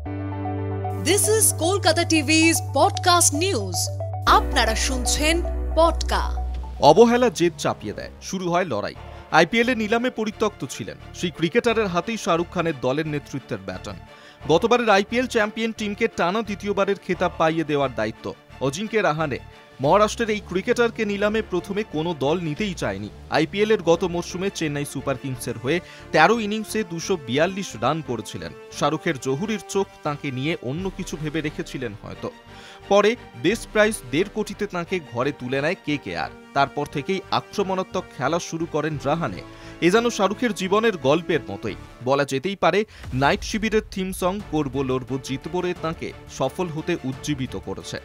This is Kolkata TV's podcast news. আপনারা শুনছেন পডকা। অবহেলা জেদ চাপিয়ে দেয়, শুরু হয় লড়াই। আইপিএলে নিলামে পরিত্যক্ত ছিলেন সেই ক্রিকেটারের হাতেই শাহরুখ খানের দলের নেতৃত্বের ব্যাটন। গতবারের আইপিএল চ্যাম্পিয়ন টিমকে টানা দ্বিতীয়বারের খেতাব পাইয়ে দেওয়ার দায়িত্ব অজিঙ্কে রাহানে। মহারাষ্ট্রের এই ক্রিকেটারকে নিলামে প্রথমে কোনো দল নিতেই চায়নি। আইপিএলের গত মরশুমে চেন্নাই সুপার কিংসের হয়ে ১৩ ইনিংসে ২৪২ রান করেছিলেন। শাহরুখের জহুরির চোখ তাঁকে নিয়ে অন্য কিছু ভেবে রেখেছিলেন হয়তো। পরে বেস্ট প্রাইস ১.৫ কোটিতে তাঁকে ঘরে তুলে নেয় কেকেআর। তারপর থেকেই আক্রমণাত্মক খেলা শুরু করেন রাহানে। এ যেন শাহরুখের জীবনের গল্পের মতোই বলা যেতেই পারে। নাইট শিবিরের থিম সং করবো লড়বো জিতবো রে তাঁকে সফল হতে উজ্জীবিত করেছে।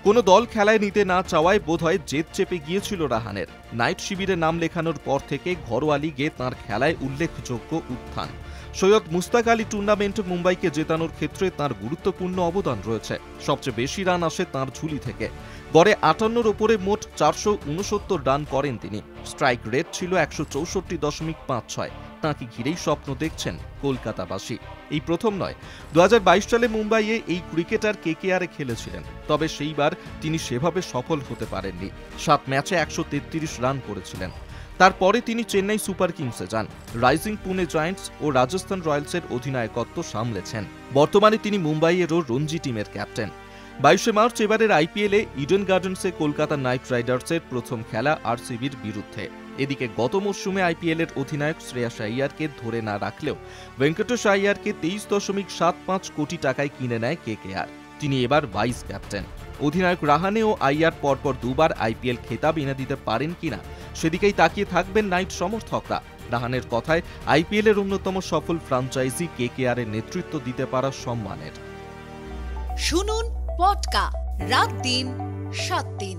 কোনো দল খেলায় নিতে না চাওয়ায় বোধহয় জেদ চেপে গিয়েছিল রাহানের। নাইট শিবিরে নাম লেখানোর পর থেকে ঘরোয়া লিগে তাঁর খেলায় উল্লেখযোগ্য উত্থান। সৈয়দ মুস্তাক আলী টুর্নামেন্ট মুম্বাইকে জেতানোর ক্ষেত্রে তাঁর গুরুত্বপূর্ণ অবদান রয়েছে। সবচেয়ে বেশি রান আসে তাঁর ঝুলি থেকে। গড়ে ৫৮-র ওপরে মোট ৪৬৯ রান করেন তিনি। স্ট্রাইক রেট ছিল ১৬৪.৫৬। তাঁকে ঘিরেই স্বপ্ন দেখছেন কলকাতাবাসী। এই প্রথম নয়, ২০২২ সালে মুম্বাইয়ে এই ক্রিকেটার কেকেআরে খেলেছিলেন। তবে সেইবার তিনি সেভাবে সফল হতে পারেননি। ৭ ম্যাচে ১৩৩ রান করেছিলেন। তারপরে তিনি চেন্নাই সুপার কিংসে যান। রাইজিং পুনে জায়ান্টস ও রাজস্থান রয়্যালসের অধিনায়কত্ব সামলেছেন। বর্তমানে তিনি মুম্বাইয়েরও রঞ্জি টিমের ক্যাপ্টেন। ২২শে মার্চ এবারের আইপিএলে ইডেন গার্ডেন্সে কলকাতা নাইট রাইডার্সের প্রথম খেলা আরসিবির বিরুদ্ধে। এদিকে গত মরশুমে আইপিএলের অধিনায়ক শ্রেয়াস আইয়ারকে ধরে না রাখলেও ভেঙ্কটেশ আইয়ারকে ২৩.৭৫ কোটি টাকায় কিনে নেয় কেকেআর। তিনি এবার ভাইস ক্যাপ্টেন। অধিনায়ক রাহানে ও আইয়ার পরপর দুবার আইপিএল খেতাব এনে দিতে পারেন কিনা সেদিকেই তাকিয়ে থাকবেন নাইট সমর্থকরা। রাহানের কথায় আইপিএলের অন্যতম সফল ফ্র্যাঞ্চাইজি কেকেআরের নেতৃত্ব দিতে পারা সম্মানের। শুনুন পডকা রাত দিন ৭ দিন।